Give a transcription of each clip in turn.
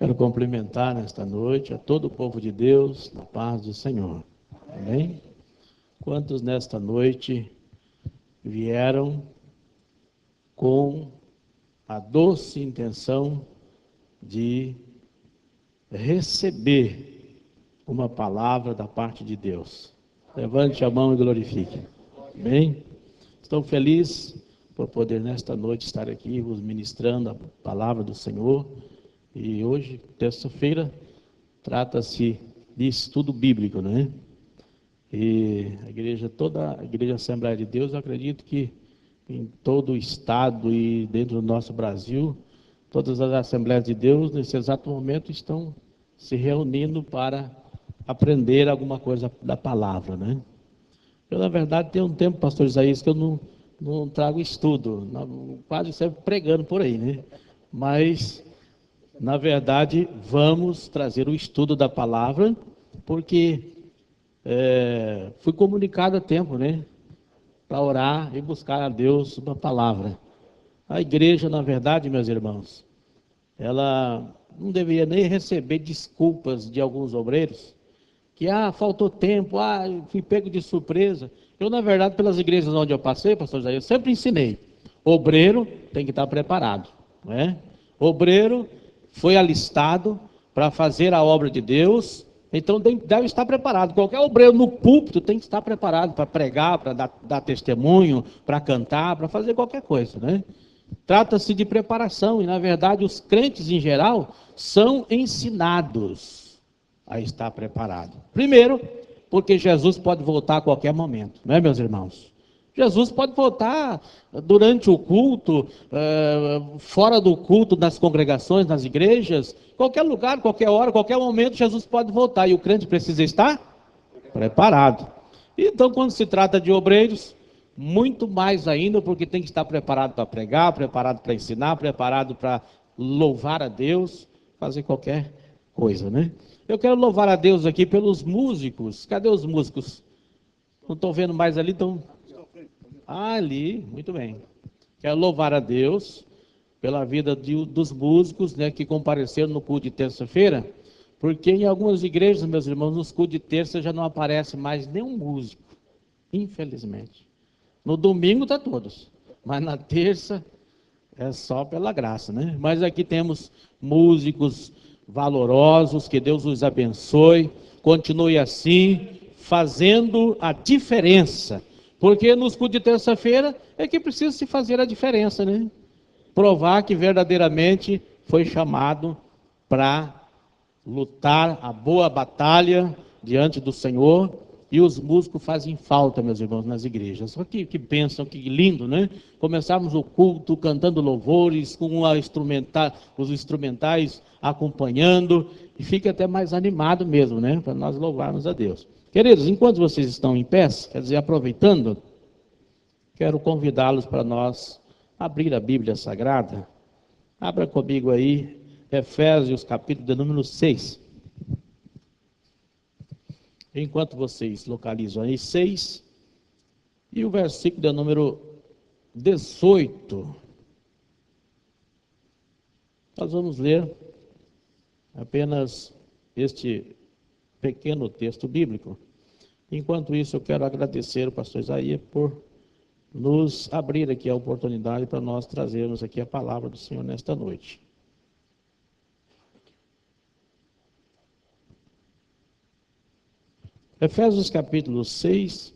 Quero cumprimentar nesta noite a todo o povo de Deus, na paz do Senhor. Amém? Quantos nesta noite vieram com a doce intenção de receber uma palavra da parte de Deus? Levante a mão e glorifique. Amém? Estou feliz por poder nesta noite estar aqui vos ministrando a palavra do Senhor. E hoje, terça-feira, trata-se de estudo bíblico, né? E a igreja, toda a Igreja Assembleia de Deus, eu acredito que em todo o estado e dentro do nosso Brasil, todas as Assembleias de Deus, nesse exato momento, estão se reunindo para aprender alguma coisa da palavra, né? Eu, na verdade, tenho um tempo, pastor Isaías, que eu não trago estudo, quase sempre pregando por aí, né? Mas, na verdade, vamos trazer o estudo da palavra, porque fui comunicado a tempo, né? Para orar e buscar a Deus uma palavra. A igreja, na verdade, meus irmãos, ela não deveria nem receber desculpas de alguns obreiros, que faltou tempo, eu fui pego de surpresa. Eu, na verdade, pelas igrejas onde eu passei, pastor Jair, eu sempre ensinei: obreiro tem que estar preparado, não é? Obreiro foi alistado para fazer a obra de Deus, então deve estar preparado. Qualquer obreiro no púlpito tem que estar preparado para pregar, para dar testemunho, para cantar, para fazer qualquer coisa, né? Trata-se de preparação, e na verdade os crentes em geral são ensinados a estar preparado. Primeiro, porque Jesus pode voltar a qualquer momento, não é, meus irmãos? Jesus pode voltar durante o culto, fora do culto, nas congregações, nas igrejas, qualquer lugar, qualquer hora, qualquer momento, Jesus pode voltar, e o crente precisa estar preparado. Então, quando se trata de obreiros, muito mais ainda, porque tem que estar preparado para pregar, preparado para ensinar, preparado para louvar a Deus, fazer qualquer coisa, né? Eu quero louvar a Deus aqui pelos músicos. Cadê os músicos? Não estou vendo mais ali, então... ali, muito bem. Quero louvar a Deus pela vida dos músicos, né, que compareceram no culto de terça-feira, porque em algumas igrejas, meus irmãos, nos cultos de terça já não aparece mais nenhum músico, infelizmente. No domingo está todos, mas na terça é só pela graça, né? Mas aqui temos músicos valorosos, que Deus os abençoe, continue assim, fazendo a diferença, porque nos cultos de terça-feira é que precisa se fazer a diferença, né? Provar que verdadeiramente foi chamado para lutar a boa batalha diante do Senhor. E os músicos fazem falta, meus irmãos, nas igrejas. Só que pensam, que lindo, né? Começarmos o culto cantando louvores, com os instrumentais acompanhando, e fica até mais animado mesmo, né? Para nós louvarmos a Deus. Queridos, enquanto vocês estão em pé, quer dizer, aproveitando, quero convidá-los para nós abrir a Bíblia Sagrada. Abra comigo aí, Efésios, capítulo de número 6. Enquanto vocês localizam aí 6, e o versículo de número 18. Nós vamos ler apenas este pequeno texto bíblico. Enquanto isso, eu quero agradecer ao pastor Isaías por nos abrir aqui a oportunidade para nós trazermos aqui a palavra do Senhor nesta noite. Efésios capítulo 6,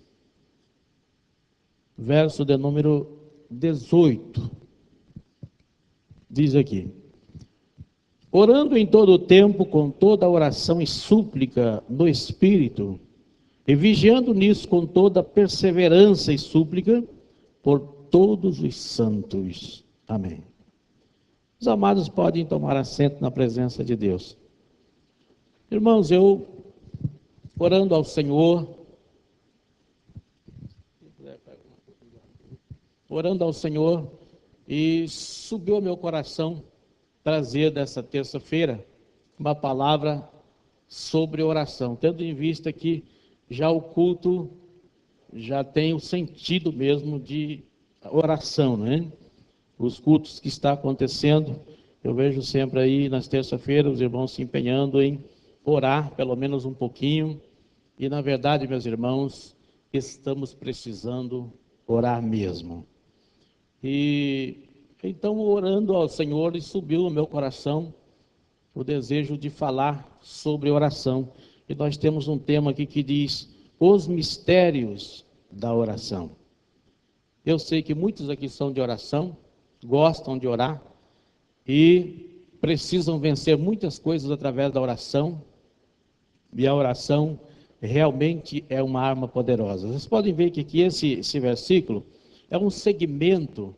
verso de número 18, diz aqui: orando em todo o tempo, com toda oração e súplica no Espírito, e vigiando nisso com toda perseverança e súplica, por todos os santos. Amém. Os amados podem tomar assento na presença de Deus. Irmãos, eu orando ao Senhor, e subiu ao meu coração trazer dessa terça-feira uma palavra sobre oração, tendo em vista que já o culto já tem o sentido mesmo de oração, né? Os cultos que está acontecendo Eu vejo sempre aí nas terças-feiras os irmãos se empenhando em orar pelo menos um pouquinho. E na verdade, meus irmãos, estamos precisando orar mesmo. E então, orando ao Senhor, e subiu no meu coração o desejo de falar sobre oração. E nós temos um tema aqui que diz: os mistérios da oração. Eu sei que muitos aqui são de oração, gostam de orar e precisam vencer muitas coisas através da oração. E a oração realmente é uma arma poderosa. Vocês podem ver que aqui esse versículo é um segmento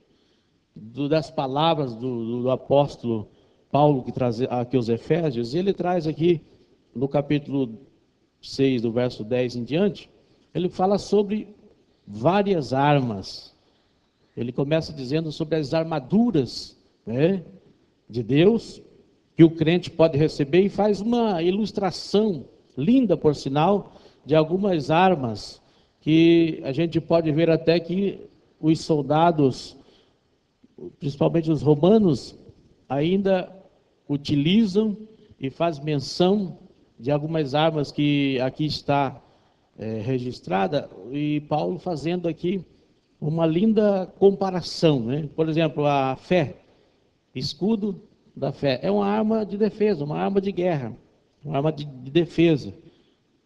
das palavras do apóstolo Paulo, que traz aqui os Efésios, e ele traz aqui no capítulo 6, do verso 10 em diante, ele fala sobre várias armas. Ele começa dizendo sobre as armaduras, né, de Deus, que o crente pode receber, e faz uma ilustração linda, por sinal, de algumas armas que a gente pode ver até que os soldados, principalmente os romanos, ainda utilizam, e faz menção de algumas armas que aqui está registrada, e Paulo fazendo aqui uma linda comparação, né? Por exemplo, a fé, escudo da fé, é uma arma de defesa, uma arma de guerra, uma arma de defesa.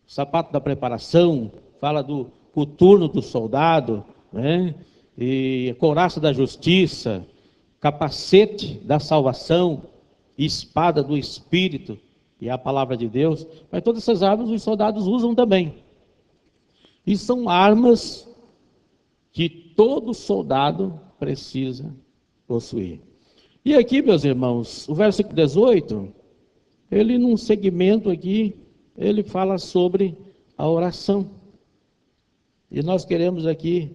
O sapato da preparação fala do coturno do soldado, né? E a couraça da justiça, capacete da salvação, espada do Espírito, e a palavra de Deus. Mas todas essas armas os soldados usam também. E são armas que todo soldado precisa possuir. E aqui, meus irmãos, o versículo 18, ele num segmento aqui, ele fala sobre a oração. E nós queremos aqui,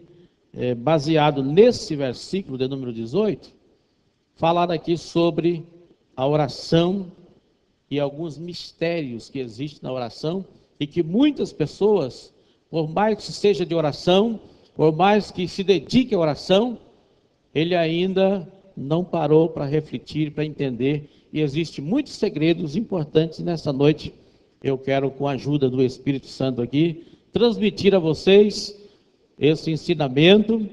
baseado nesse versículo de número 18, falar aqui sobre a oração e alguns mistérios que existem na oração, e que muitas pessoas, por mais que seja de oração, por mais que se dedique à oração, ele ainda não parou para refletir, para entender, e existem muitos segredos importantes nessa noite. Eu quero, com a ajuda do Espírito Santo aqui, transmitir a vocês esse ensinamento,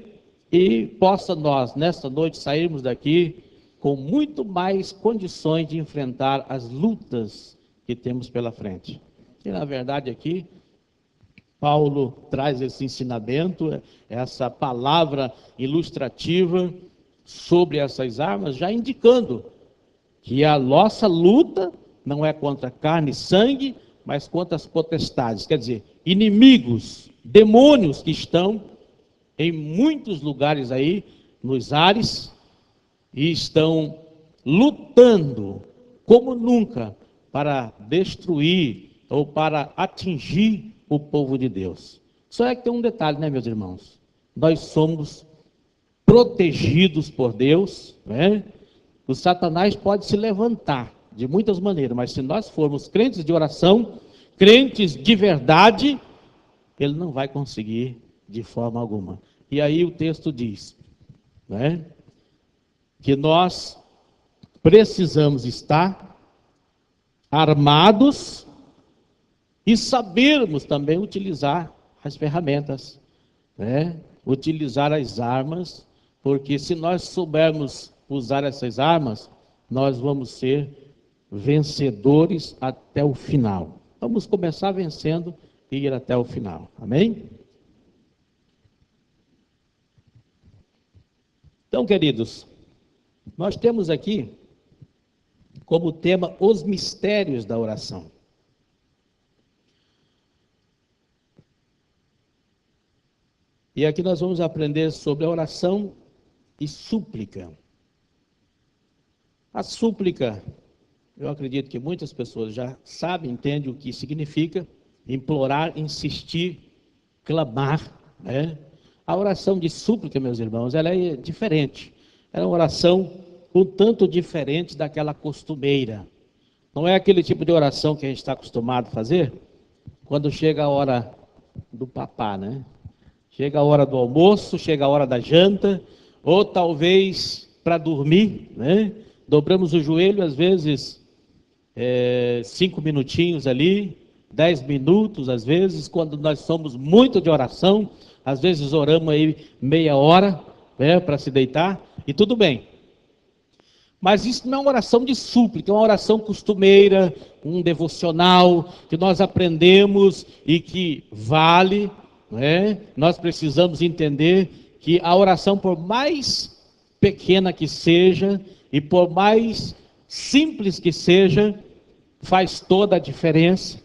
e possa nós, nesta noite, sairmos daqui com muito mais condições de enfrentar as lutas que temos pela frente. E na verdade aqui, Paulo traz esse ensinamento, essa palavra ilustrativa sobre essas armas, já indicando que a nossa luta não é contra carne e sangue, mas contra as potestades, quer dizer, inimigos, demônios que estão em muitos lugares aí, nos ares, e estão lutando como nunca para destruir ou para atingir o povo de Deus. Só é que tem um detalhe, né, meus irmãos? Nós somos protegidos por Deus, né? O Satanás pode se levantar de muitas maneiras, mas se nós formos crentes de oração, crentes de verdade, ele não vai conseguir de forma alguma. E aí o texto diz, né, que nós precisamos estar armados e sabermos também utilizar as ferramentas, né? Utilizar as armas, porque se nós soubermos usar essas armas, nós vamos ser vencedores até o final. Vamos começar vencendo e ir até o final. Amém? Então, queridos, nós temos aqui como tema os mistérios da oração. E aqui nós vamos aprender sobre a oração e súplica. A súplica, eu acredito que muitas pessoas já sabem, entendem o que significa: implorar, insistir, clamar, né? A oração de súplica, meus irmãos, ela é diferente. É uma oração um tanto diferente daquela costumeira. Não é aquele tipo de oração que a gente está acostumado a fazer quando chega a hora do papá, né? Chega a hora do almoço, chega a hora da janta, ou talvez para dormir, né? dobramos o joelho, às vezes, 5 minutinhos ali, 10 minutos, às vezes, quando nós somos muito de oração, às vezes oramos aí meia hora, para se deitar, e tudo bem. Mas isso não é uma oração de súplica, é uma oração costumeira, um devocional, que nós aprendemos e que vale, Nós precisamos entender que a oração, por mais pequena que seja, e por mais simples que seja, faz toda a diferença,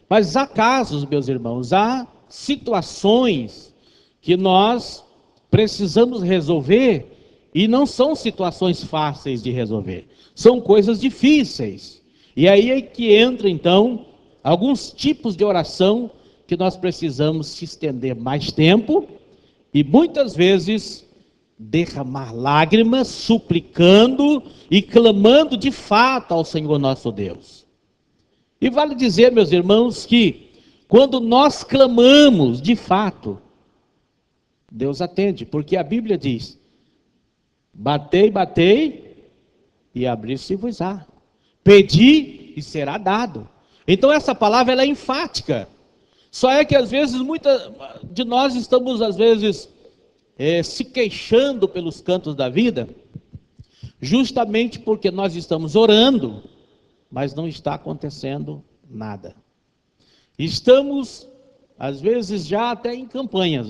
Mas há casos, meus irmãos, há situações que nós precisamos resolver, e não são situações fáceis de resolver, são coisas difíceis. E aí é que entra, então, alguns tipos de oração que nós precisamos se estender mais tempo, e muitas vezes derramar lágrimas, suplicando e clamando de fato ao Senhor nosso Deus. E vale dizer, meus irmãos, que quando nós clamamos de fato, Deus atende, porque a Bíblia diz: batei, batei, e abrir-se-vos-á. Pedi, e será dado. Então essa palavra ela é enfática. Só é que às vezes, muitas de nós estamos às vezes se queixando pelos cantos da vida, justamente porque nós estamos orando, mas não está acontecendo nada. Estamos, às vezes, já até em campanhas,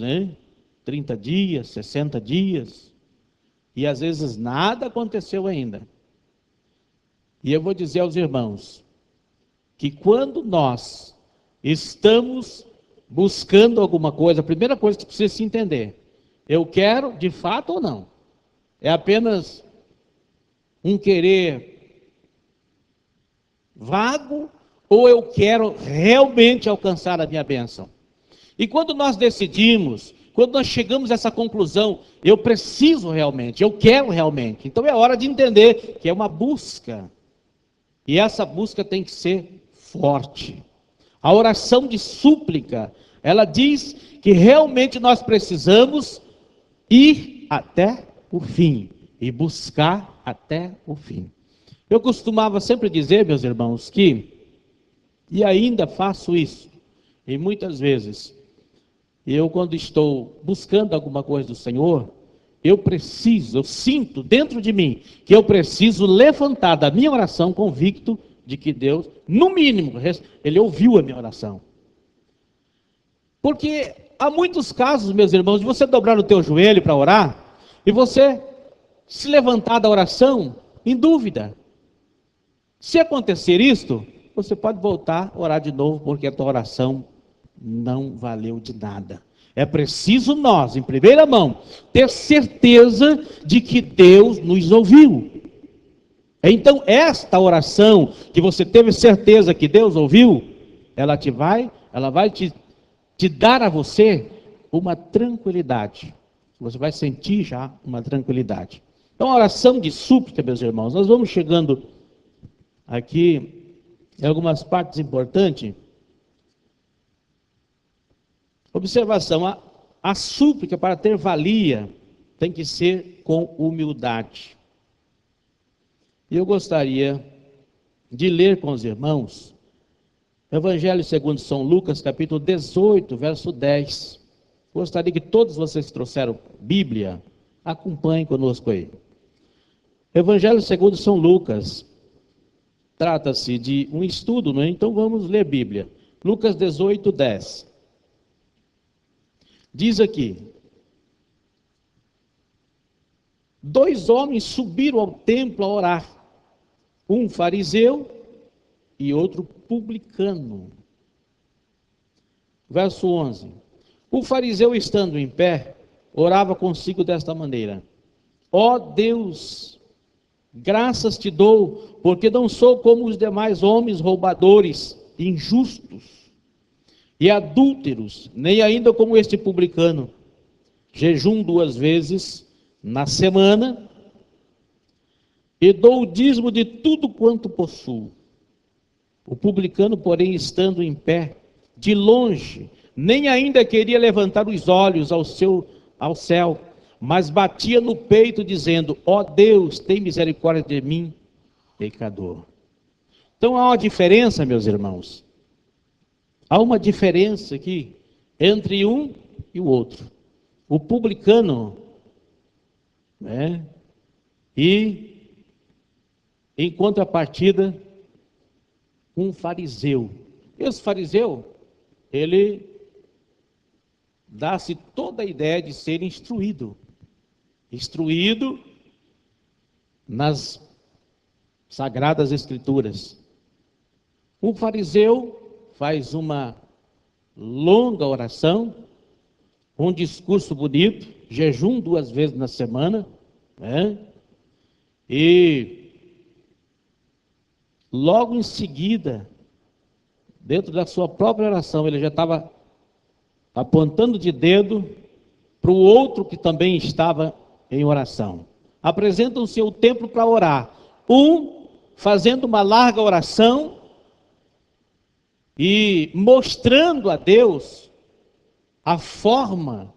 30 dias, 60 dias, e às vezes nada aconteceu ainda. E eu vou dizer aos irmãos, que quando nós estamos buscando alguma coisa, a primeira coisa que precisa se entender, eu quero de fato ou não? É apenas um querer vago, ou eu quero realmente alcançar a minha bênção? E quando nós decidimos, quando nós chegamos a essa conclusão, eu preciso realmente, eu quero realmente, então é hora de entender que é uma busca, e essa busca tem que ser forte. A oração de súplica, ela diz que realmente nós precisamos ir até o fim, e buscar até o fim. Eu costumava sempre dizer, meus irmãos, e ainda faço isso, e muitas vezes, eu quando estou buscando alguma coisa do Senhor, eu sinto dentro de mim, que eu preciso levantar da minha oração convicto de que Deus, no mínimo, Ele ouviu a minha oração. Porque há muitos casos, meus irmãos, de você dobrar o teu joelho para orar, e você se levantar da oração em dúvida. Se acontecer isto, você pode voltar a orar de novo, porque a tua oração não valeu de nada. É preciso nós, em primeira mão, ter certeza de que Deus nos ouviu. Então, esta oração que você teve certeza que Deus ouviu, ela vai te dar a você uma tranquilidade. Você vai sentir já uma tranquilidade. Então, a oração de súplica, meus irmãos, nós vamos chegando aqui em algumas partes importantes. Observação, a súplica, para ter valia, tem que ser com humildade. E eu gostaria de ler com os irmãos Evangelho segundo São Lucas, capítulo 18, verso 10. Gostaria que todos vocês que trouxeram Bíblia, acompanhem conosco aí. Evangelho segundo São Lucas, trata-se de um estudo, não é? Então vamos ler Bíblia. Lucas 18, 10. Diz aqui: 2 homens subiram ao templo a orar, um fariseu e outro publicano. Verso 11. O fariseu, estando em pé, orava consigo desta maneira: ó Deus, graças te dou, porque não sou como os demais homens roubadores, injustos e adúlteros, nem ainda como este publicano. Jejum 2 vezes na semana, e dou o dízimo de tudo quanto possuo. O publicano, porém, estando em pé, de longe, nem ainda queria levantar os olhos ao céu, mas batia no peito dizendo: ó Deus, tem misericórdia de mim, pecador. Então há uma diferença, meus irmãos. Há uma diferença aqui entre um e o outro. O publicano, né? E em contrapartida, um fariseu. Esse fariseu, ele dá-se toda a ideia de ser instruído nas Sagradas Escrituras. O fariseu faz uma longa oração, um discurso bonito, jejum 2 vezes na semana, né? E logo em seguida, dentro da sua própria oração, ele já estava apontando de dedo para o outro que também estava em oração. Apresentam-se ao templo para orar. Um fazendo uma larga oração e mostrando a Deus a forma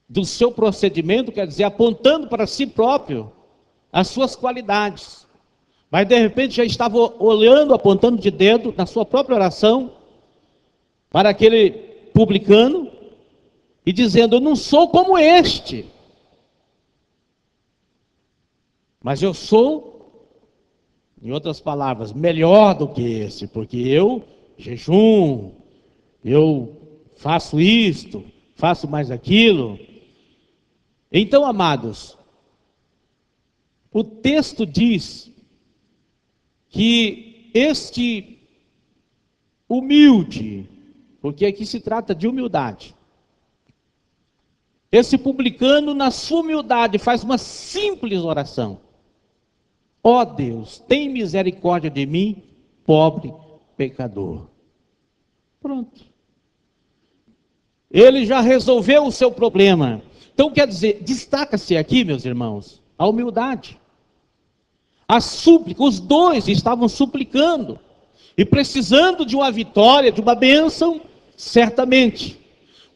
do seu procedimento, quer dizer, apontando para si próprio as suas qualidades. Mas de repente já estava olhando, apontando de dedo na sua própria oração para aquele publicano e dizendo: eu não sou como este, mas eu sou, em outras palavras, melhor do que esse, porque eu jejum, eu faço isto, faço mais aquilo. Então, amados, o texto diz que este humilde, porque aqui se trata de humildade, esse publicano, na sua humildade, faz uma simples oração: ó Deus, tem misericórdia de mim, pobre pecador. Pronto. Ele já resolveu o seu problema. Então, quer dizer, destaca-se aqui, meus irmãos, a humildade. A súplica, os dois estavam suplicando e precisando de uma vitória, de uma bênção, certamente.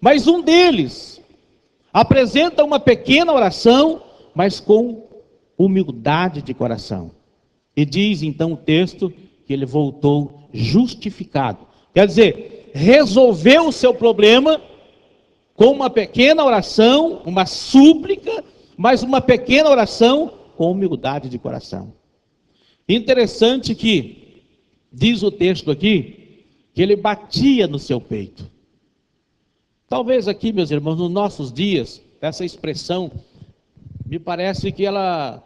Mas um deles apresenta uma pequena oração, mas com humildade de coração. E diz então o texto que ele voltou justificado. Quer dizer, resolveu o seu problema com uma pequena oração, uma súplica, mas uma pequena oração com humildade de coração. Interessante que, diz o texto aqui, que ele batia no seu peito. Talvez aqui, meus irmãos, nos nossos dias, essa expressão, me parece que ela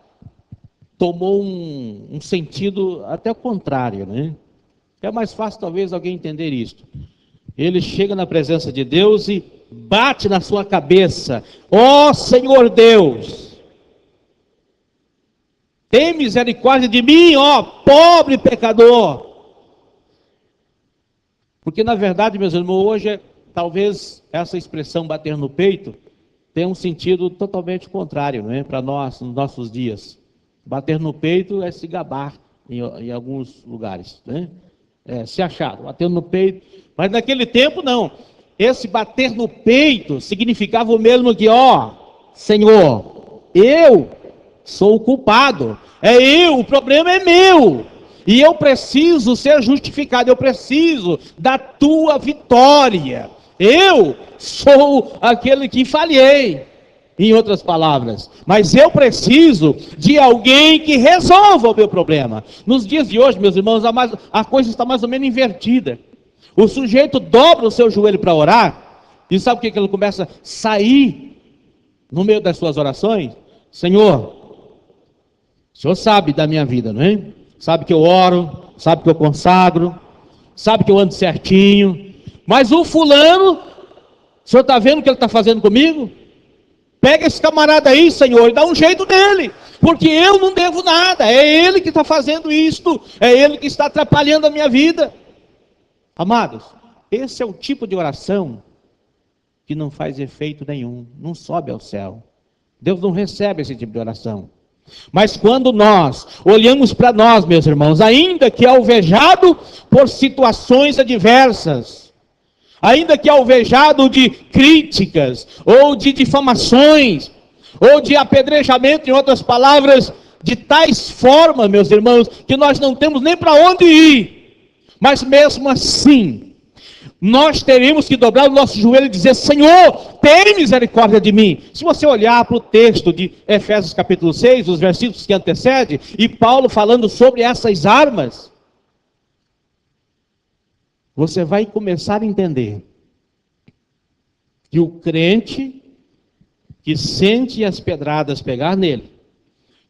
tomou um sentido até o contrário, né? É mais fácil talvez alguém entender isto. Ele chega na presença de Deus e bate na sua cabeça: ó Senhor Deus, tem misericórdia de mim, ó pobre pecador. Porque na verdade, meus irmãos, hoje talvez essa expressão bater no peito tenha um sentido totalmente contrário, né, para nós, nos nossos dias. Bater no peito é se gabar em alguns lugares, né? Se achar, bater no peito. Mas naquele tempo não. Esse bater no peito significava o mesmo que: ó Senhor, eu sou o culpado, o problema é meu, e eu preciso ser justificado, eu preciso da tua vitória, eu sou aquele que falhei, em outras palavras, mas eu preciso de alguém que resolva o meu problema. Nos dias de hoje, meus irmãos, a coisa está mais ou menos invertida. O sujeito dobra o seu joelho para orar, e sabe o que ele começa a sair no meio das suas orações? Senhor, o Senhor sabe da minha vida, não é? Sabe que eu oro, sabe que eu consagro, sabe que eu ando certinho, mas o fulano, o Senhor está vendo o que ele está fazendo comigo? Pega esse camarada aí, Senhor, e dá um jeito nele, porque eu não devo nada, é ele que está fazendo isto, é ele que está atrapalhando a minha vida. Amados, esse é o tipo de oração que não faz efeito nenhum, não sobe ao céu. Deus não recebe esse tipo de oração. Mas quando nós olhamos para nós, meus irmãos, ainda que alvejado por situações adversas, ainda que alvejado de críticas ou de difamações, ou de apedrejamento, em outras palavras, de tais formas, meus irmãos, que nós não temos nem para onde ir. Mas mesmo assim, nós teríamos que dobrar o nosso joelho e dizer: Senhor, tem misericórdia de mim. Se você olhar para o texto de Efésios capítulo 6, os versículos que antecedem, e Paulo falando sobre essas armas, você vai começar a entender que o crente que sente as pedradas pegar nele,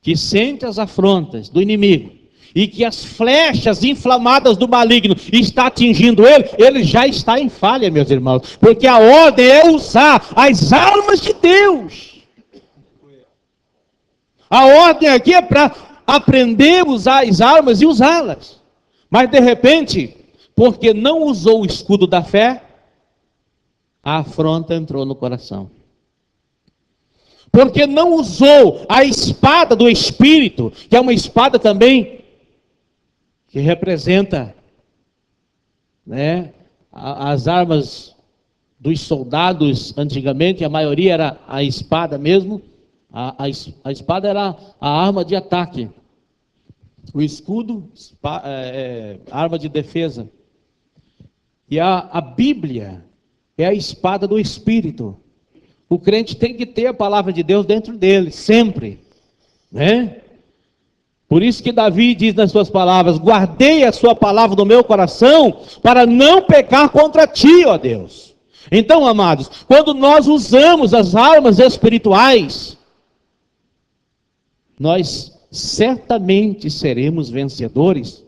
que sente as afrontas do inimigo, e que as flechas inflamadas do maligno está atingindo ele já está em falha, meus irmãos, porque a ordem é usar as armas de Deus. A ordem aqui é para aprender a usar as armas e usá-las. Mas de repente, porque não usou o escudo da fé, a afronta entrou no coração. Porque não usou a espada do Espírito, que é uma espada também que representa, né, as armas dos soldados antigamente. A maioria era a espada mesmo. A espada era a arma de ataque. O escudo, arma de defesa. E a Bíblia é a espada do Espírito. O crente tem que ter a palavra de Deus dentro dele, sempre, né? Por isso que Davi diz nas suas palavras: guardei a sua palavra no meu coração, para não pecar contra ti, ó Deus. Então, amados, quando nós usamos as armas espirituais, nós certamente seremos vencedores.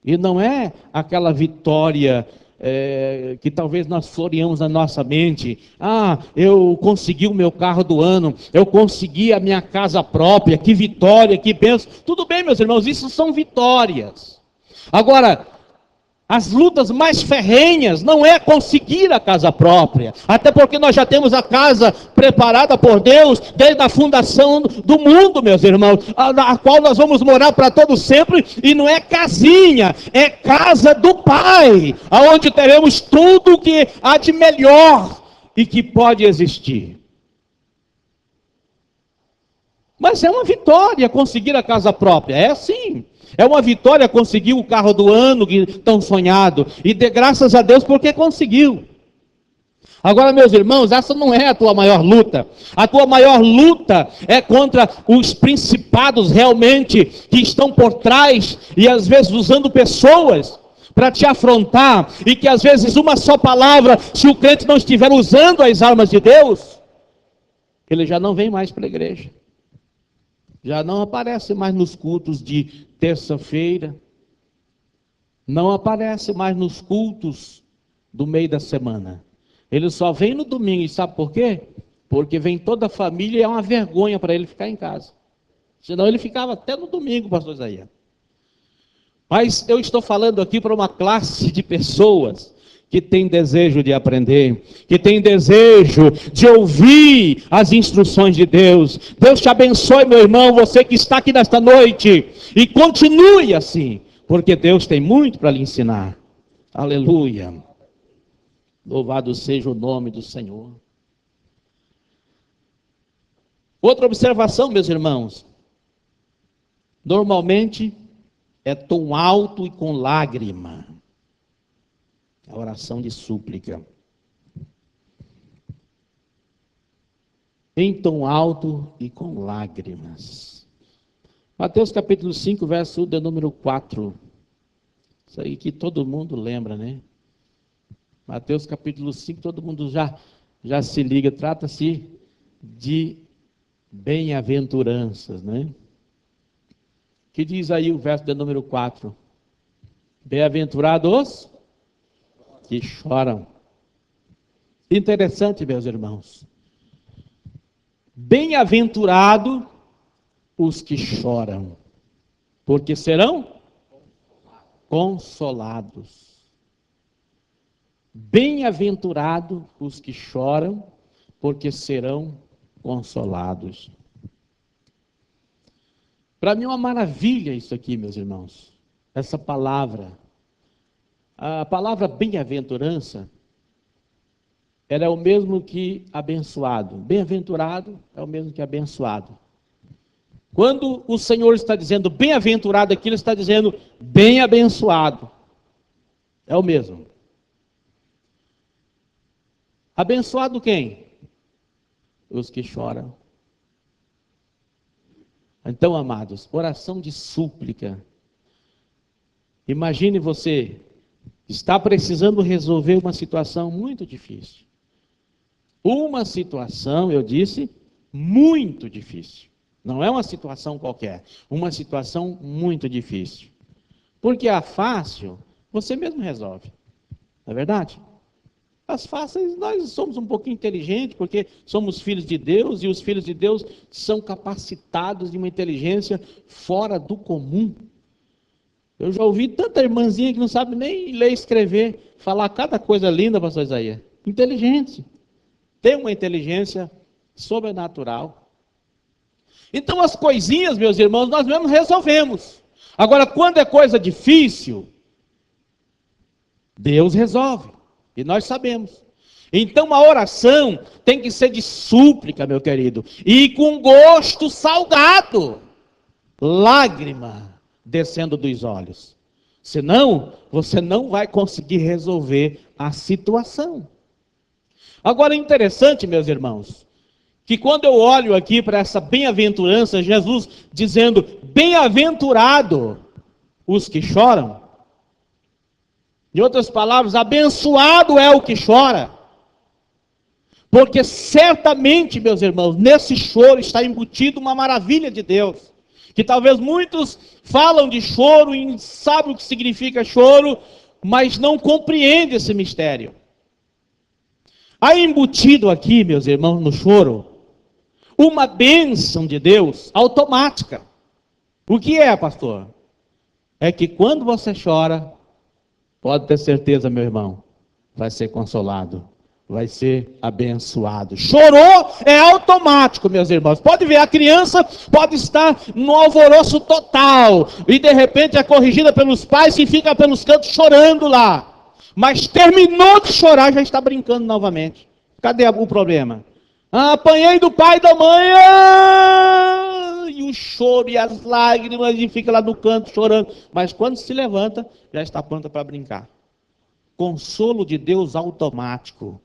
E não é aquela vitória que talvez nós floreamos na nossa mente: ah, eu consegui o meu carro do ano, eu consegui a minha casa própria, que vitória, que bênção. Tudo bem, meus irmãos, isso são vitórias. Agora, as lutas mais ferrenhas não é conseguir a casa própria, até porque nós já temos a casa preparada por Deus desde a fundação do mundo, meus irmãos, a qual nós vamos morar para todo sempre. E não é casinha, é casa do Pai, aonde teremos tudo o que há de melhor e que pode existir. Mas é uma vitória conseguir a casa própria, é sim. É uma vitória conseguir o carro do ano tão sonhado, e dê graças a Deus porque conseguiu. Agora, meus irmãos, essa não é a tua maior luta. A tua maior luta é contra os principados realmente que estão por trás, e às vezes usando pessoas para te afrontar, e que às vezes uma só palavra, se o crente não estiver usando as armas de Deus, ele já não vem mais para a igreja. Já não aparece mais nos cultos de terça-feira, não aparece mais nos cultos do meio da semana. Ele só vem no domingo, e sabe por quê? Porque vem toda a família e é uma vergonha para ele ficar em casa. Senão ele ficava até no domingo, pastor Isaías. Mas eu estou falando aqui para uma classe de pessoas que tem desejo de aprender, que tem desejo de ouvir as instruções de Deus. Deus te abençoe, meu irmão, você que está aqui nesta noite, e continue assim, porque Deus tem muito para lhe ensinar. Aleluia. Louvado seja o nome do Senhor. Outra observação, meus irmãos: normalmente é tom alto e com lágrima a oração de súplica. Em tom alto e com lágrimas. Mateus capítulo 5, verso de número 4. Isso aí que todo mundo lembra, né? Mateus capítulo 5, todo mundo já se liga. Trata-se de bem-aventuranças, né? Que diz aí o verso de número 4? Bem-aventurados que choram. Interessante, meus irmãos. Bem-aventurado os que choram, porque serão consolados. Bem-aventurado os que choram, porque serão consolados. Para mim é uma maravilha isso aqui, meus irmãos. Essa palavra. A palavra bem-aventurança Ela é o mesmo que abençoado. Bem-aventurado é o mesmo que abençoado. Quando o Senhor está dizendo bem-aventurado aqui, Ele está dizendo bem-abençoado. É o mesmo. Abençoado quem? Os que choram. Então, amados, oração de súplica. Imagine você está precisando resolver uma situação muito difícil. Uma situação, eu disse, muito difícil. Não é uma situação qualquer, uma situação muito difícil. Porque a fácil, você mesmo resolve. Não é verdade? As fáceis, nós somos um pouquinho inteligentes, porque somos filhos de Deus, e os filhos de Deus são capacitados de uma inteligência fora do comum. Eu já ouvi tanta irmãzinha que não sabe nem ler e escrever, falar cada coisa linda, pastor Isaías. Inteligente. Tem uma inteligência sobrenatural. Então as coisinhas, meus irmãos, nós mesmos resolvemos. Agora, quando é coisa difícil, Deus resolve. E nós sabemos. Então a oração tem que ser de súplica, meu querido. E com gosto salgado. Lágrima descendo dos olhos. Senão, você não vai conseguir resolver a situação. Agora é interessante, meus irmãos, que quando eu olho aqui para essa bem-aventurança, Jesus dizendo, bem-aventurado os que choram. Em outras palavras, abençoado é o que chora. Porque certamente, meus irmãos, nesse choro está embutido uma maravilha de Deus. Que talvez muitos falam de choro e sabem o que significa choro, mas não compreendem esse mistério. Há embutido aqui, meus irmãos, no choro, uma bênção de Deus automática. O que é, pastor? É que quando você chora, pode ter certeza, meu irmão, vai ser consolado. Vai ser abençoado. Chorou é automático, meus irmãos. Pode ver, a criança pode estar no alvoroço total. E de repente é corrigida pelos pais e fica pelos cantos chorando lá. Mas terminou de chorar, já está brincando novamente. Cadê o problema? Apanhei do pai e da mãe. E o choro e as lágrimas e fica lá no canto chorando. Mas quando se levanta, já está pronta para brincar. Consolo de Deus automático.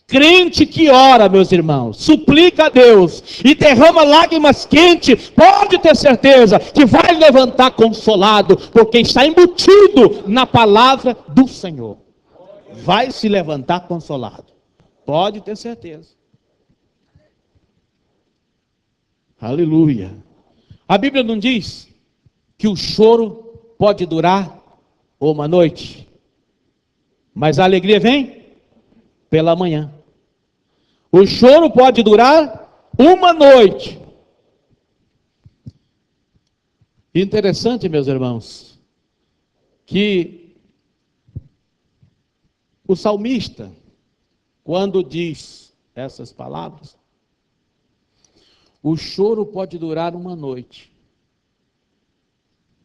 Crente que ora, meus irmãos, suplica a Deus e derrama lágrimas quentes, pode ter certeza que vai levantar consolado, porque está embutido na palavra do Senhor. Vai se levantar consolado. Pode ter certeza. Aleluia. A Bíblia não diz que o choro pode durar uma noite, mas a alegria vem pela manhã. O choro pode durar uma noite. Interessante, meus irmãos, que o salmista, quando diz essas palavras, o choro pode durar uma noite,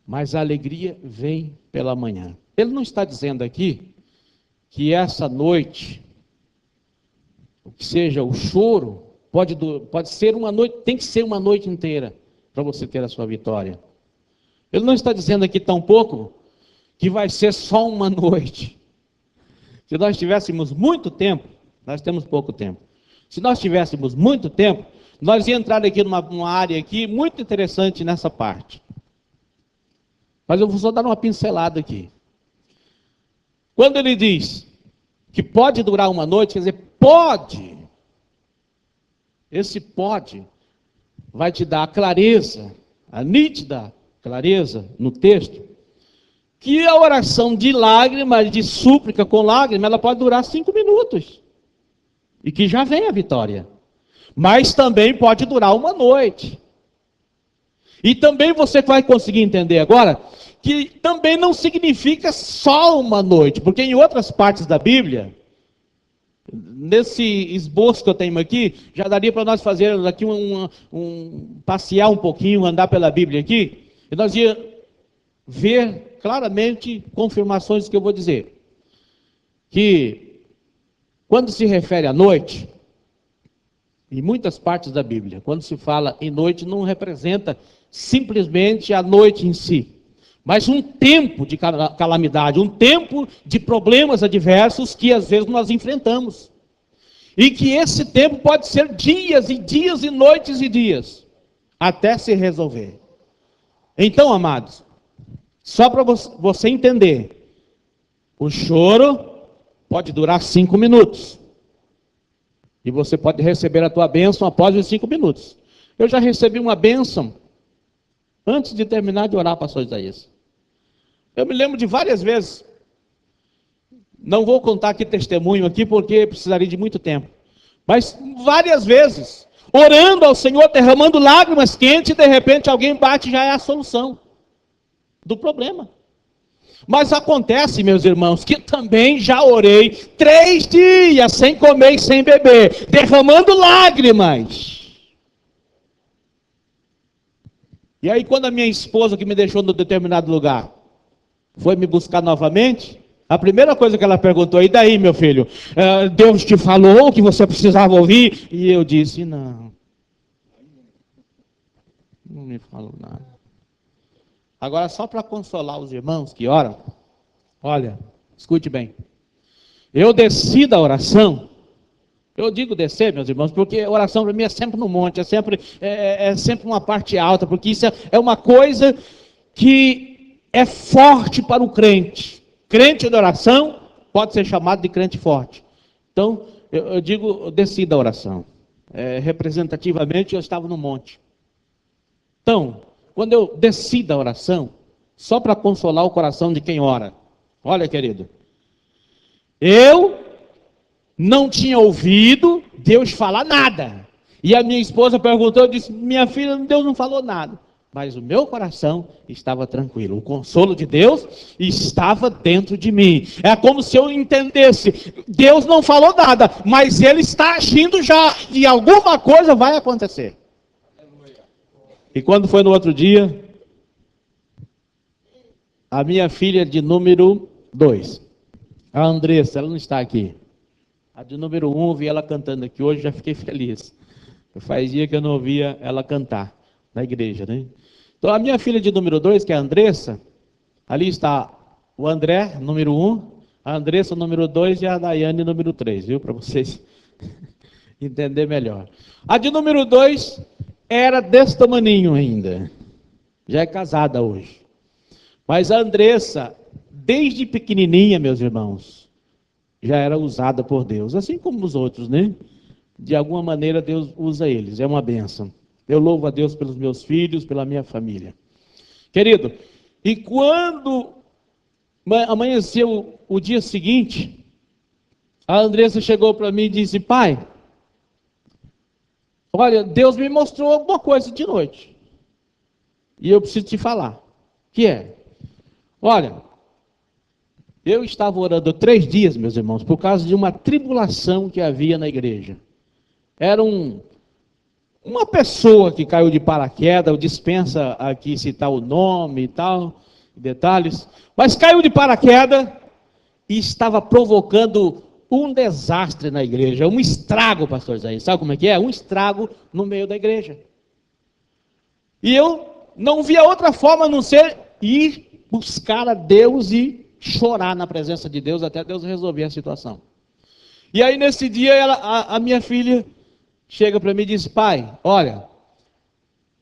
mas a alegria vem pela manhã. Ele não está dizendo aqui que essa noite, o que seja o choro, pode ser uma noite, tem que ser uma noite inteira para você ter a sua vitória. Ele não está dizendo aqui tampouco que vai ser só uma noite. Se nós tivéssemos muito tempo, nós temos pouco tempo. Se nós tivéssemos muito tempo, nós ia entrar aqui numa área aqui muito interessante nessa parte. Mas eu vou só dar uma pincelada aqui. Quando ele diz que pode durar uma noite, quer dizer, pode. Esse pode vai te dar a clareza, a nítida clareza no texto, que a oração de lágrima, de súplica com lágrima, ela pode durar 5 minutos. E que já vem a vitória. Mas também pode durar uma noite. E também você vai conseguir entender agora que também não significa só uma noite, porque em outras partes da Bíblia, nesse esboço que eu tenho aqui, já daria para nós fazer aqui passear um pouquinho, andar pela Bíblia aqui, e nós ia ver claramente confirmações do que eu vou dizer. Que Quando se refere à noite, em muitas partes da Bíblia, quando se fala em noite, não representa simplesmente a noite em si, mas um tempo de calamidade, um tempo de problemas adversos que às vezes nós enfrentamos. E que esse tempo pode ser dias e dias e noites e dias, até se resolver. Então, amados, só para você entender, o choro pode durar 5 minutos. E você pode receber a tua bênção após os 5 minutos. Eu já recebi uma bênção antes de terminar de orar, pastor Isaías. Eu me lembro de várias vezes. Não vou contar aqui testemunho aqui, porque precisaria de muito tempo. Mas várias vezes, orando ao Senhor, derramando lágrimas quentes, e de repente alguém bate e já é a solução do problema. Mas acontece, meus irmãos, que também já orei 3 dias sem comer e sem beber, derramando lágrimas. E aí quando a minha esposa, que me deixou num determinado lugar, foi me buscar novamente, a primeira coisa que ela perguntou: e daí, meu filho? Deus te falou o que você precisava ouvir? E eu disse: não me falou nada. Agora, só para consolar os irmãos que oram, olha, escute bem. Eu desci da oração. Eu digo descer, meus irmãos, porque oração para mim é sempre no monte, é sempre uma parte alta, porque isso é uma coisa que é forte para o crente. Crente de oração pode ser chamado de crente forte. Então, eu digo, eu desci da oração. Representativamente, eu estava no monte. Então, quando eu desci da oração, só para consolar o coração de quem ora, olha, querido, eu não tinha ouvido Deus falar nada. E a minha esposa perguntou, eu disse: minha filha, Deus não falou nada. Mas o meu coração estava tranquilo. O consolo de Deus estava dentro de mim. É como se eu entendesse: Deus não falou nada, mas Ele está agindo já, e alguma coisa vai acontecer. E quando foi no outro dia, a minha filha de número 2, a Andressa, ela não está aqui. A de número 1, vi ela cantando aqui hoje, já fiquei feliz. Faz dia que eu não ouvia ela cantar na igreja, né? Então, a minha filha de número 2, que é a Andressa, ali está o André, número 1, a Andressa, número 2, e a Daiane, número 3, viu? Para vocês entenderem melhor. A de número 2 era desse tamaninho ainda. Já é casada hoje. Mas a Andressa, desde pequenininha, meus irmãos, já era usada por Deus. Assim como os outros, né? De alguma maneira Deus usa eles. É uma bênção. Eu louvo a Deus pelos meus filhos, pela minha família. Querido, e quando amanheceu o dia seguinte, a Andressa chegou para mim e disse: pai, olha, Deus me mostrou alguma coisa de noite. E eu preciso te falar. Que é? Olha, eu estava orando 3 dias, meus irmãos, por causa de uma tribulação que havia na igreja. Era uma pessoa que caiu de paraquedas, eu dispensa aqui citar o nome e tal, detalhes, mas caiu de paraquedas e estava provocando um desastre na igreja, um estrago, pastor Isaías. Sabe como é que é? Um estrago no meio da igreja. E eu não via outra forma a não ser ir buscar a Deus e chorar na presença de Deus até Deus resolver a situação. E aí nesse dia a minha filha chega para mim e diz: pai, olha,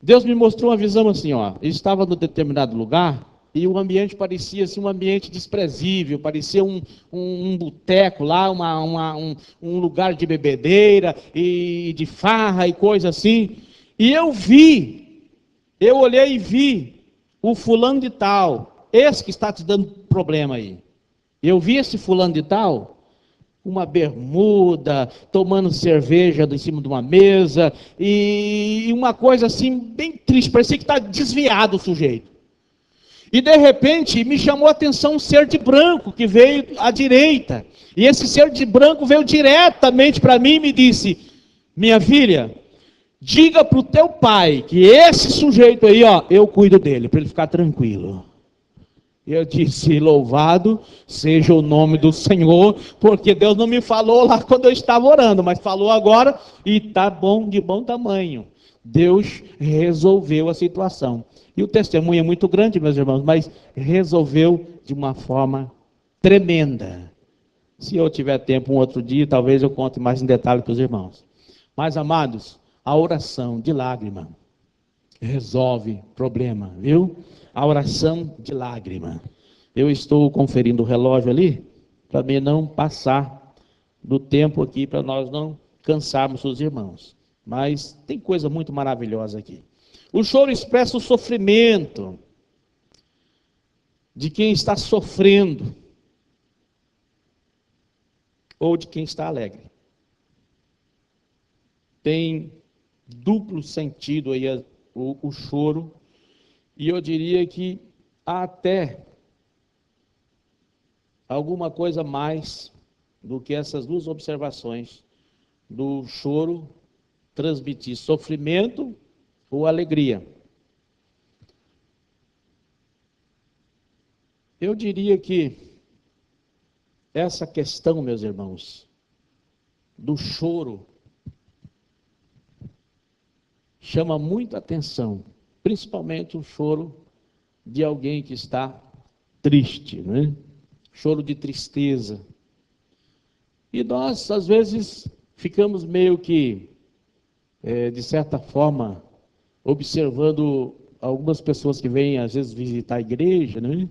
Deus me mostrou uma visão assim, ó. Eu estava num determinado lugar e o ambiente parecia assim, um ambiente desprezível, parecia um boteco lá, um lugar de bebedeira e de farra e coisa assim. E eu olhei e vi o fulano de tal, esse que está te dando problema aí. Eu vi esse fulano de tal, uma bermuda, tomando cerveja em cima de uma mesa, e uma coisa assim, bem triste, parecia que está desviado o sujeito. E de repente, me chamou a atenção um ser de branco, que veio à direita, e esse ser de branco veio diretamente para mim e me disse: minha filha, diga para o teu pai, que esse sujeito aí, ó, eu cuido dele, para ele ficar tranquilo. E eu disse, louvado seja o nome do Senhor, porque Deus não me falou lá quando eu estava orando, mas falou agora e está bom, de bom tamanho. Deus resolveu a situação. E o testemunho é muito grande, meus irmãos, mas resolveu de uma forma tremenda. Se eu tiver tempo um outro dia, talvez eu conte mais em detalhe para os irmãos. Mas, amados, a oração de lágrima resolve problema, viu? A oração de lágrima. Eu estou conferindo o relógio ali, para mim não passar do tempo aqui, para nós não cansarmos os irmãos. Mas tem coisa muito maravilhosa aqui. O choro expressa o sofrimento de quem está sofrendo, ou de quem está alegre. Tem duplo sentido aí o choro, e eu diria que há até alguma coisa mais do que essas duas observações do choro transmitir sofrimento ou alegria. Eu diria que essa questão, meus irmãos, do choro, chama muita atenção, principalmente o choro de alguém que está triste, né? Choro de tristeza. E nós, às vezes, ficamos meio que, de certa forma, observando algumas pessoas que vêm, às vezes, visitar a igreja, né?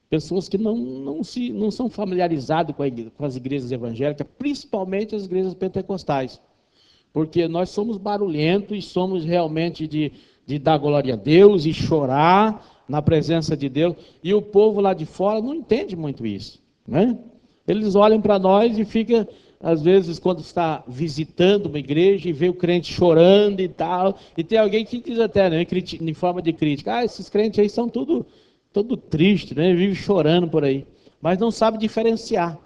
Pessoas que não são familiarizadas com as igrejas evangélicas, principalmente as igrejas pentecostais. Porque nós somos barulhentos e somos realmente de dar glória a Deus e chorar na presença de Deus. E o povo lá de fora não entende muito isso, né? Eles olham para nós e ficam, às vezes, quando está visitando uma igreja e vê o crente chorando e tal. E tem alguém que diz até, né, em forma de crítica, esses crentes aí são tudo triste, né? Vive chorando por aí. Mas não sabe diferenciar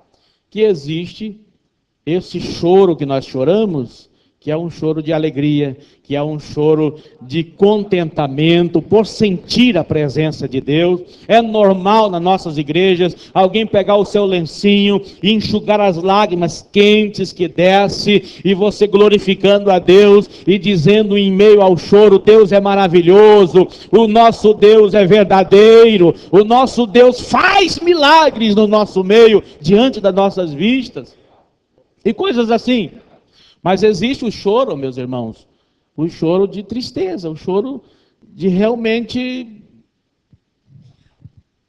que existe esse choro que nós choramos, que é um choro de alegria, que é um choro de contentamento por sentir a presença de Deus. É normal nas nossas igrejas alguém pegar o seu lencinho e enxugar as lágrimas quentes que desce, e você glorificando a Deus e dizendo em meio ao choro: Deus é maravilhoso, o nosso Deus é verdadeiro, o nosso Deus faz milagres no nosso meio, diante das nossas vistas, e coisas assim. Mas existe o choro, meus irmãos, o choro de tristeza, o choro de realmente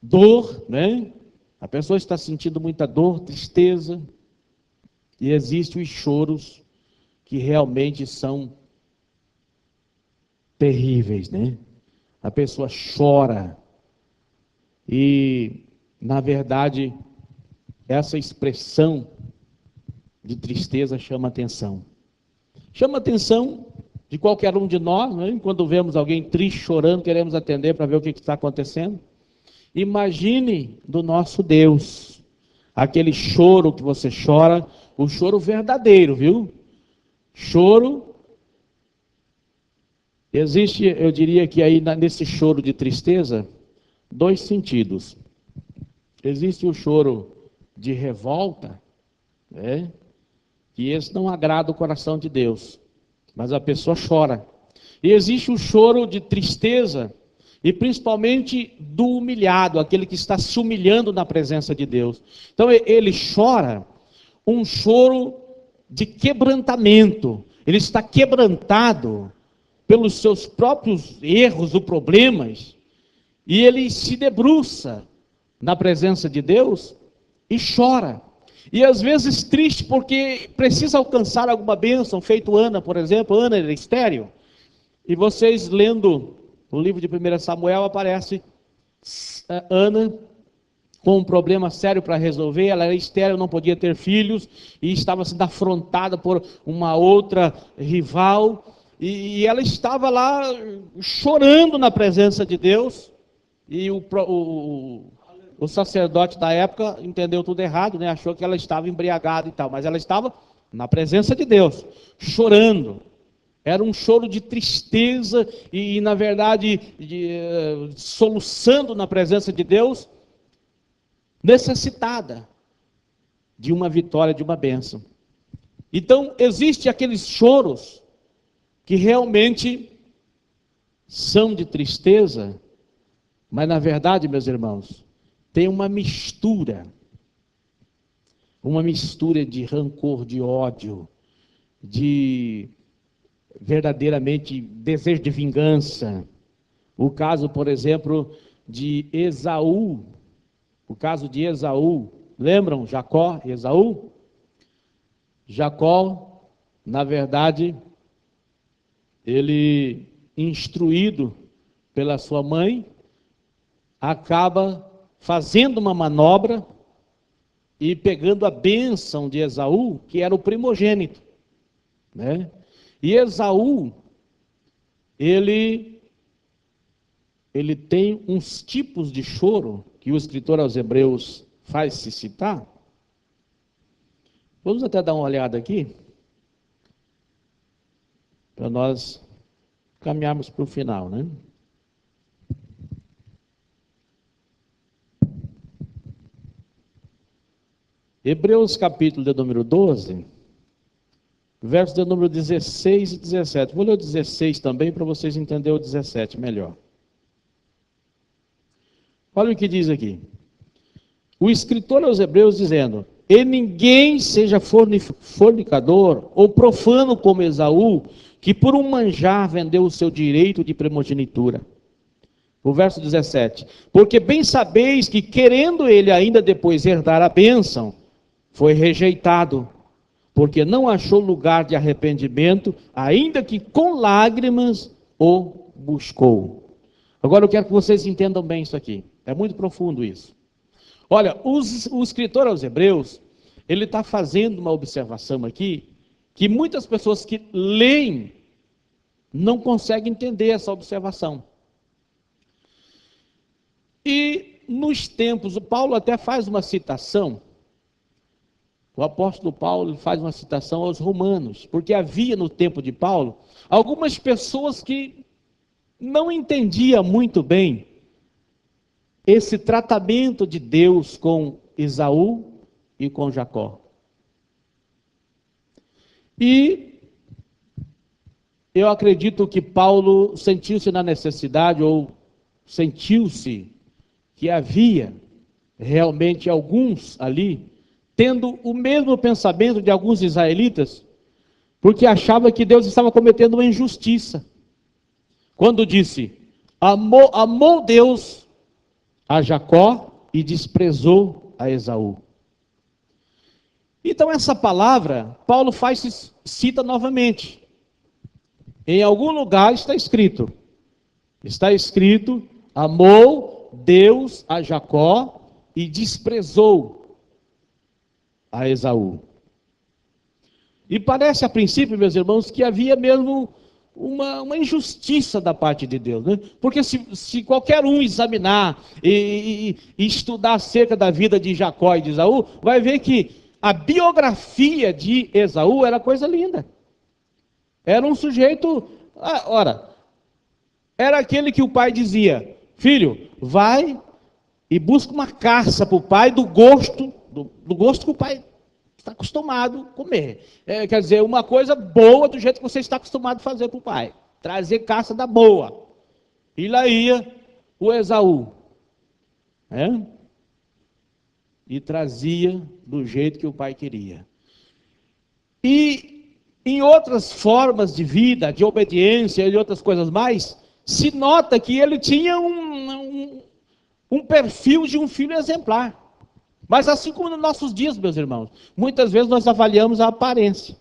dor, né? A pessoa está sentindo muita dor, tristeza, e existem os choros que realmente são terríveis, né? A pessoa chora e, na verdade, essa expressão de tristeza chama atenção. Chama atenção de qualquer um de nós, né? Quando vemos alguém triste, chorando, queremos atender para ver o que está acontecendo. Imagine do nosso Deus, aquele choro que você chora, o choro verdadeiro, viu? Choro. Existe, eu diria que aí nesse choro de tristeza, dois sentidos. Existe o choro de revolta, né? Que esse não agrada o coração de Deus, mas a pessoa chora. E existe o choro de tristeza, e principalmente do humilhado, aquele que está se humilhando na presença de Deus. Então ele chora um choro de quebrantamento, ele está quebrantado pelos seus próprios erros ou problemas, e ele se debruça na presença de Deus e chora. E às vezes triste porque precisa alcançar alguma bênção, feito Ana, por exemplo. Ana era estéril. E vocês lendo o livro de 1 Samuel, aparece Ana com um problema sério para resolver. Ela era estéril, não podia ter filhos, e estava sendo afrontada por uma outra rival. E ela estava lá chorando na presença de Deus. E o sacerdote da época entendeu tudo errado, né? Achou que ela estava embriagada e tal, mas ela estava na presença de Deus, chorando. Era um choro de tristeza e na verdade, soluçando na presença de Deus, necessitada de uma vitória, de uma bênção. Então, existe aqueles choros que realmente são de tristeza, mas na verdade, meus irmãos, tem uma mistura de rancor, de ódio, de verdadeiramente desejo de vingança. O caso, por exemplo, de Esaú. Lembram Jacó e Esaú? Jacó, na verdade, ele, instruído pela sua mãe, acaba fazendo uma manobra e pegando a bênção de Esaú, que era o primogênito, né? E Esaú, ele tem uns tipos de choro que o escritor aos Hebreus faz se citar. Vamos até dar uma olhada aqui, para nós caminharmos para o final, né? Hebreus capítulo de número 12, versos de número 16 e 17. Vou ler o 16 também, para vocês entenderem o 17 melhor. Olha o que diz aqui. O escritor aos Hebreus dizendo: e ninguém seja fornicador ou profano como Esaú, que por um manjar vendeu o seu direito de primogenitura. O verso 17. Porque bem sabeis que, querendo ele ainda depois herdar a bênção, foi rejeitado, porque não achou lugar de arrependimento, ainda que com lágrimas o buscou. Agora eu quero que vocês entendam bem isso aqui. É muito profundo isso. Olha, o escritor aos Hebreus, ele está fazendo uma observação aqui, que muitas pessoas que leem não conseguem entender essa observação. E nos tempos, o Paulo até faz uma citação, o apóstolo Paulo faz uma citação aos romanos, porque havia no tempo de Paulo algumas pessoas que não entendiam muito bem esse tratamento de Deus com Esaú e com Jacó. E eu acredito que Paulo sentiu-se na necessidade, ou sentiu-se que havia realmente alguns ali, tendo o mesmo pensamento de alguns israelitas, porque achava que Deus estava cometendo uma injustiça. Quando disse, amou Deus a Jacó e desprezou a Esaú. Então essa palavra, Paulo cita novamente. Em algum lugar está escrito, amou Deus a Jacó e desprezou a Esaú. E parece a princípio, meus irmãos, que havia mesmo uma injustiça da parte de Deus, né? Porque se qualquer um examinar e estudar acerca da vida de Jacó e de Esaú, vai ver que a biografia de Esaú era coisa linda. Era um sujeito, era aquele que o pai dizia, filho, vai e busca uma caça para o pai do gosto que o pai está acostumado a comer. Quer dizer, uma coisa boa do jeito que você está acostumado a fazer para o pai. Trazer caça da boa. E lá ia o Esaú. E trazia do jeito que o pai queria. E em outras formas de vida, de obediência e outras coisas mais, se nota que ele tinha um perfil de um filho exemplar. Mas assim como nos nossos dias, meus irmãos, muitas vezes nós avaliamos a aparência.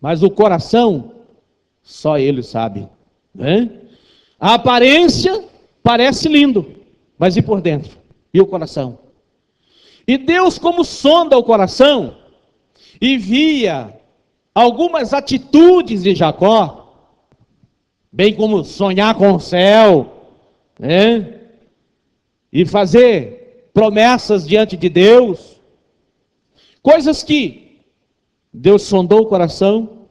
Mas o coração, só ele sabe. Né? A aparência parece lindo, mas e por dentro? E o coração? E Deus, como sonda o coração, e via algumas atitudes de Jacó, bem como sonhar com o céu, né? E fazer promessas diante de Deus, coisas que Deus sondou o coração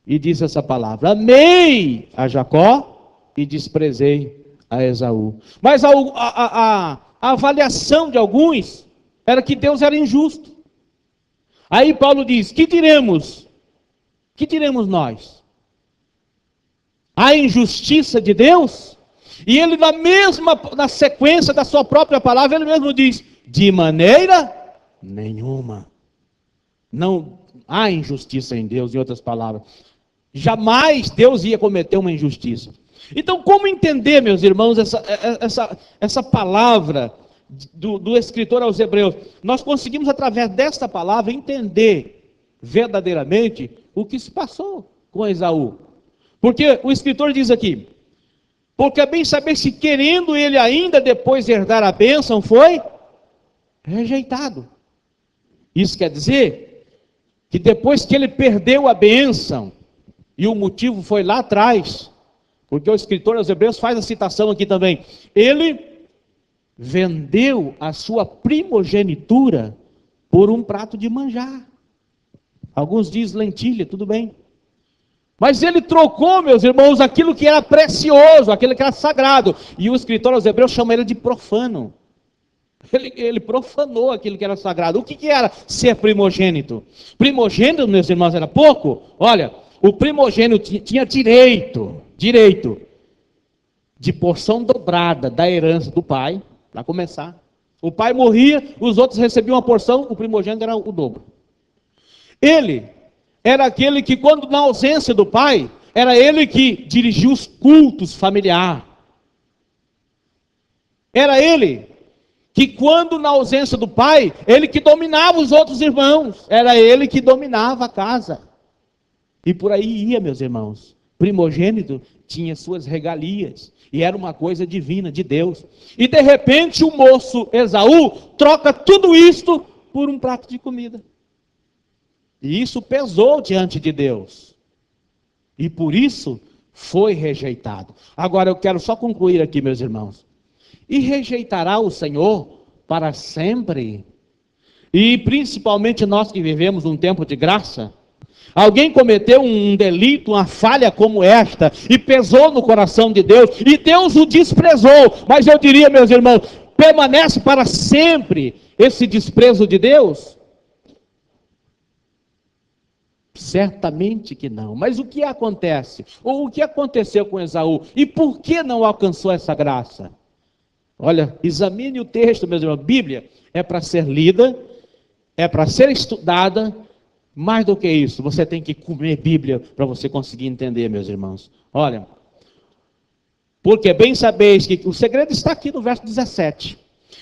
e disse essa palavra: amei a Jacó e desprezei a Esaú. Mas a avaliação de alguns era que Deus era injusto. Aí Paulo diz: que diremos? Que diremos nós? A injustiça de Deus? E ele na sequência da sua própria palavra, ele mesmo diz: de maneira nenhuma. Não há injustiça em Deus, em outras palavras. Jamais Deus ia cometer uma injustiça. Então, como entender, meus irmãos, essa palavra do escritor aos Hebreus? Nós conseguimos, através desta palavra, entender verdadeiramente o que se passou com Esaú. Porque o escritor diz aqui: porque é bem saber se, querendo ele ainda depois herdar a bênção, foi rejeitado. Isso quer dizer que depois que ele perdeu a bênção, e o motivo foi lá atrás, porque o escritor aos Hebreus faz a citação aqui também, ele vendeu a sua primogenitura por um prato de manjar. Alguns dizem lentilha, tudo bem. Mas ele trocou, meus irmãos, aquilo que era precioso, aquilo que era sagrado. E o escritor aos Hebreus chama ele de profano. Ele profanou aquilo que era sagrado. O que era ser primogênito? Primogênito, meus irmãos, era pouco? Olha, o primogênito tinha direito de porção dobrada da herança do pai, para começar. O pai morria, os outros recebiam uma porção, o primogênito era o dobro. Ele era aquele que, quando na ausência do pai, era ele que dirigia os cultos familiares. Era ele que, quando na ausência do pai, ele que dominava os outros irmãos. Era ele que dominava a casa. E por aí ia, meus irmãos. Primogênito tinha suas regalias. E era uma coisa divina, de Deus. E de repente o moço Esaú troca tudo isto por um prato de comida. E isso pesou diante de Deus. E por isso foi rejeitado. Agora eu quero só concluir aqui, meus irmãos. E rejeitará o Senhor para sempre? E principalmente nós que vivemos um tempo de graça. Alguém cometeu um delito, uma falha como esta, e pesou no coração de Deus, e Deus o desprezou. Mas eu diria, meus irmãos, permanece para sempre esse desprezo de Deus? Certamente que não. Mas o que acontece? Ou o que aconteceu com Esaú? E por que não alcançou essa graça? Olha, examine o texto, meus irmãos. Bíblia é para ser lida, é para ser estudada. Mais do que isso, você tem que comer Bíblia para você conseguir entender, meus irmãos. Olha, porque bem sabeis que... O segredo está aqui no verso 17.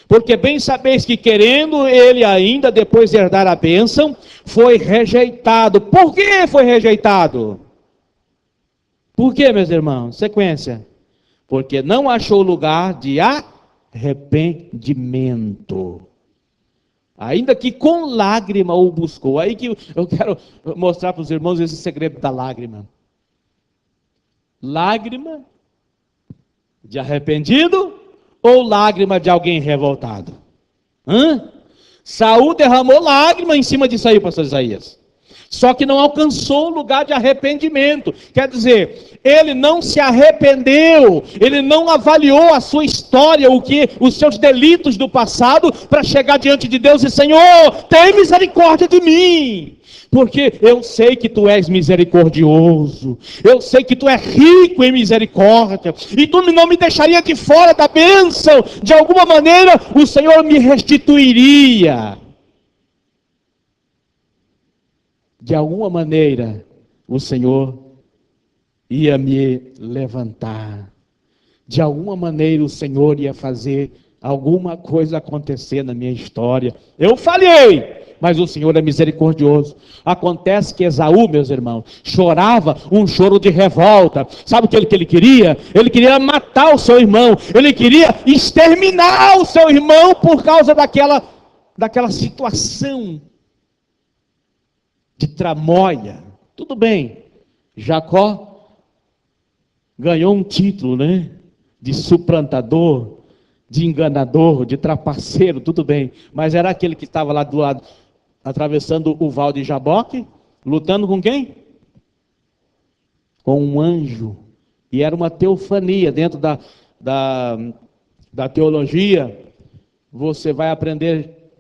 Porque bem sabeis que, querendo ele ainda depois herdar a bênção, foi rejeitado. Por que foi rejeitado? Por que, meus irmãos? Sequência. Porque não achou lugar de arrependimento. Ainda que com lágrima o buscou. Aí que eu quero mostrar para os irmãos esse segredo da lágrima. Lágrima de arrependido ou lágrima de alguém revoltado? Saul derramou lágrima em cima disso aí, pastor Isaías. Só que não alcançou o lugar de arrependimento. Quer dizer, ele não se arrependeu, ele não avaliou a sua história, os seus delitos do passado, para chegar diante de Deus e: Senhor, tem misericórdia de mim, porque eu sei que tu és misericordioso, eu sei que tu és rico em misericórdia, e tu não me deixaria de fora da bênção. De alguma maneira o Senhor me restituiria. De alguma maneira, o Senhor ia me levantar. De alguma maneira, o Senhor ia fazer alguma coisa acontecer na minha história. Eu falhei, mas o Senhor é misericordioso. Acontece que Esaú, meus irmãos, chorava um choro de revolta. Sabe o que ele queria? Ele queria matar o seu irmão. Ele queria exterminar o seu irmão por causa daquela situação de tramóia. Tudo bem, Jacó ganhou um título, né? De suplantador, de enganador, de trapaceiro, tudo bem. Mas era aquele que estava lá do lado, atravessando o val de Jaboque, lutando com quem? Com um anjo. E era uma teofania dentro da teologia. você vai aprender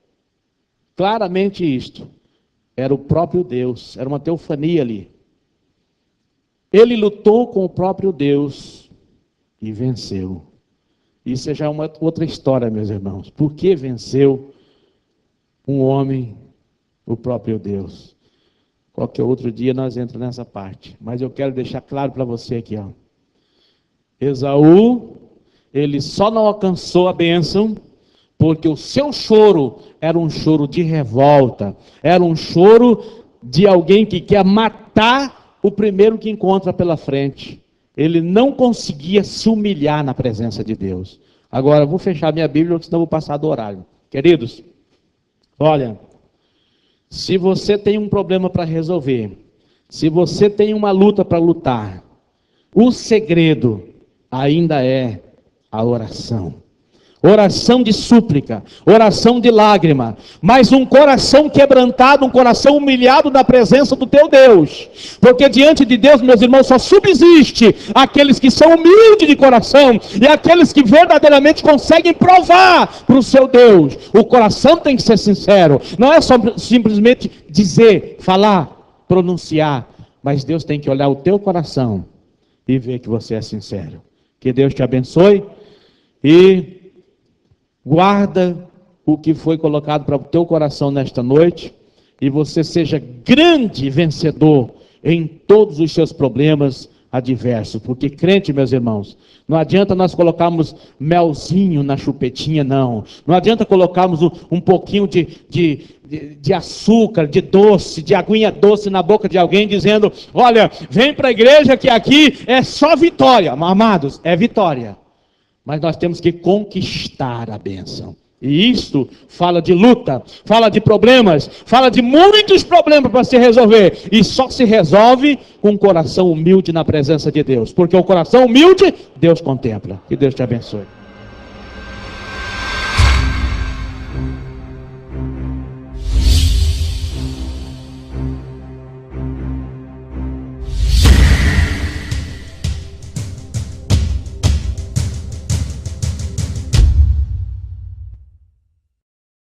claramente isto. Era o próprio Deus, era uma teofania ali. Ele lutou com o próprio Deus e venceu. Isso já é uma outra história, meus irmãos. Por que venceu um homem, o próprio Deus? Qualquer outro dia nós entramos nessa parte. Mas eu quero deixar claro para você aqui, ó. Esaú, ele só não alcançou a bênção porque o seu choro era um choro de revolta, era um choro de alguém que quer matar o primeiro que encontra pela frente. Ele não conseguia se humilhar na presença de Deus. Agora, eu vou fechar minha Bíblia, senão eu vou passar do horário. Queridos, olha, se você tem um problema para resolver, se você tem uma luta para lutar, o segredo ainda é a oração. Oração de súplica, oração de lágrima, mas um coração quebrantado, um coração humilhado na presença do teu Deus. Porque diante de Deus, meus irmãos, só subsiste aqueles que são humildes de coração e aqueles que verdadeiramente conseguem provar para o seu Deus. O coração tem que ser sincero, não é só simplesmente dizer, falar, pronunciar, mas Deus tem que olhar o teu coração e ver que você é sincero. Que Deus te abençoe e guarda o que foi colocado para o teu coração nesta noite e você seja grande vencedor em todos os seus problemas adversos. Porque crente, meus irmãos, não adianta nós colocarmos melzinho na chupetinha, não. Não adianta colocarmos um pouquinho de açúcar, de doce, de aguinha doce na boca de alguém, dizendo, olha, vem para a igreja que aqui é só vitória. Amados, é vitória. Mas nós temos que conquistar a bênção. E isto fala de luta, fala de problemas, fala de muitos problemas para se resolver. E só se resolve com um coração humilde na presença de Deus. Porque o coração humilde, Deus contempla. Que Deus te abençoe.